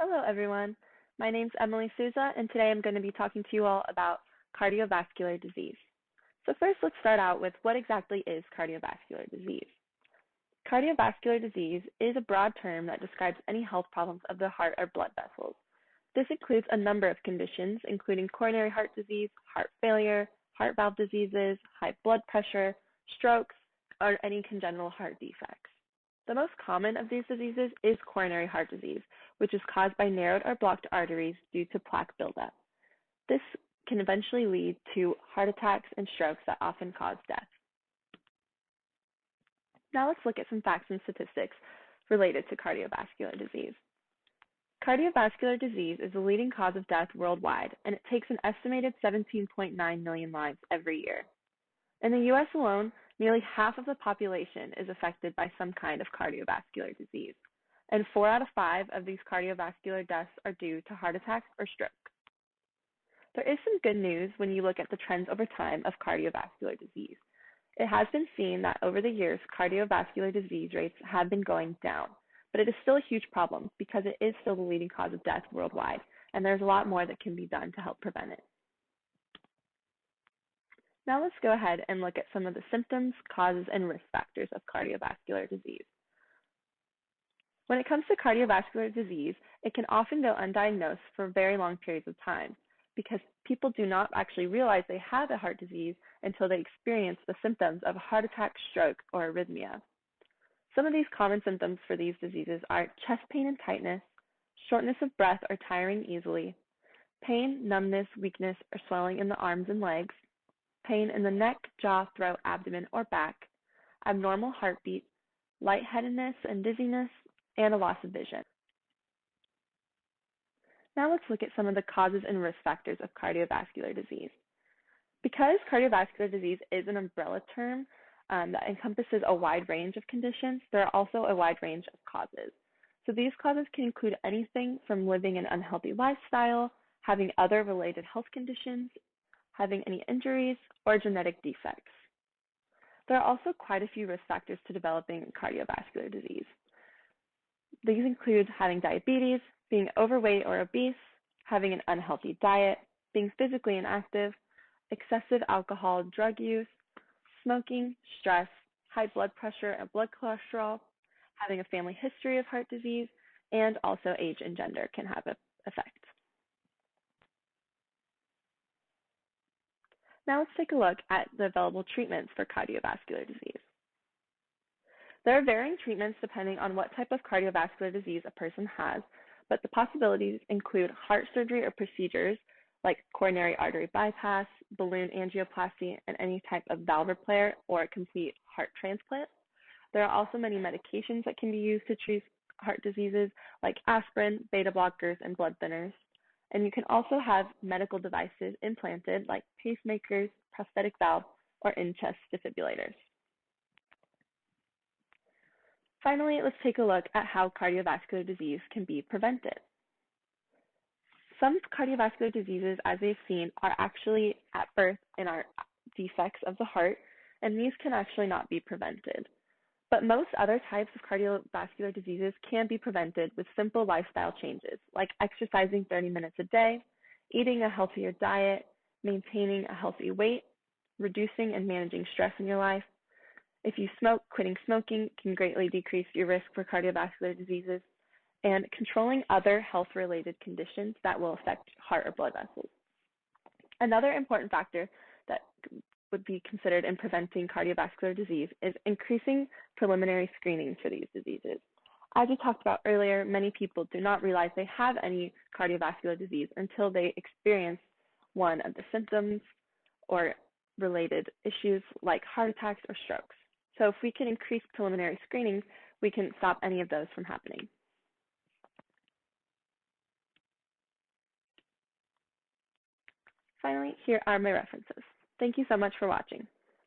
Hello, everyone. My name's Emily Souza, and today I'm going to be talking to you all about cardiovascular disease. So first, let's start out with what exactly is cardiovascular disease. Cardiovascular disease is a broad term that describes any health problems of the heart or blood vessels. This includes a number of conditions, including coronary heart disease, heart failure, heart valve diseases, high blood pressure, strokes, or any congenital heart defects. The most common of these diseases is coronary heart disease, which is caused by narrowed or blocked arteries due to plaque buildup. This can eventually lead to heart attacks and strokes that often cause death. Now let's look at some facts and statistics related to cardiovascular disease. Cardiovascular disease is the leading cause of death worldwide, and it takes an estimated 17.9 million lives every year. In the U.S. alone, nearly half of the population is affected by some kind of cardiovascular disease, and 4 out of 5 of these cardiovascular deaths are due to heart attacks or stroke. There is some good news when you look at the trends over time of cardiovascular disease. It has been seen that over the years, cardiovascular disease rates have been going down, but it is still a huge problem because it is still the leading cause of death worldwide, and there's a lot more that can be done to help prevent it. Now let's go ahead and look at some of the symptoms, causes, and risk factors of cardiovascular disease. When it comes to cardiovascular disease, it can often go undiagnosed for very long periods of time because people do not actually realize they have a heart disease until they experience the symptoms of a heart attack, stroke, or arrhythmia. Some of these common symptoms for these diseases are chest pain and tightness, shortness of breath or tiring easily, pain, numbness, weakness, or swelling in the arms and legs, pain in the neck, jaw, throat, abdomen, or back, abnormal heartbeat, lightheadedness and dizziness, and a loss of vision. Now let's look at some of the causes and risk factors of cardiovascular disease. Because cardiovascular disease is an umbrella term that encompasses a wide range of conditions, there are also a wide range of causes. So these causes can include anything from living an unhealthy lifestyle, having other related health conditions, having any injuries, or genetic defects. There are also quite a few risk factors to developing cardiovascular disease. These include having diabetes, being overweight or obese, having an unhealthy diet, being physically inactive, excessive alcohol drug use, smoking, stress, high blood pressure and blood cholesterol, having a family history of heart disease, and also age and gender can have an effect. Now let's take a look at the available treatments for cardiovascular disease. There are varying treatments depending on what type of cardiovascular disease a person has, but the possibilities include heart surgery or procedures like coronary artery bypass, balloon angioplasty, and any type of valve repair or a complete heart transplant. There are also many medications that can be used to treat heart diseases like aspirin, beta blockers, and blood thinners. And you can also have medical devices implanted like pacemakers, prosthetic valves, or in-chest defibrillators. Finally, let's take a look at how cardiovascular disease can be prevented. Some cardiovascular diseases, as we've seen, are actually at birth and are defects of the heart, and these can actually not be prevented. But most other types of cardiovascular diseases can be prevented with simple lifestyle changes, like exercising 30 minutes a day, eating a healthier diet, maintaining a healthy weight, reducing and managing stress in your life. If you smoke, quitting smoking can greatly decrease your risk for cardiovascular diseases, and controlling other health-related conditions that will affect heart or blood vessels. Another important factor that would be considered in preventing cardiovascular disease is increasing preliminary screening for these diseases. As we talked about earlier, many people do not realize they have any cardiovascular disease until they experience one of the symptoms or related issues like heart attacks or strokes. So if we can increase preliminary screenings, we can stop any of those from happening. Finally, here are my references. Thank you so much for watching.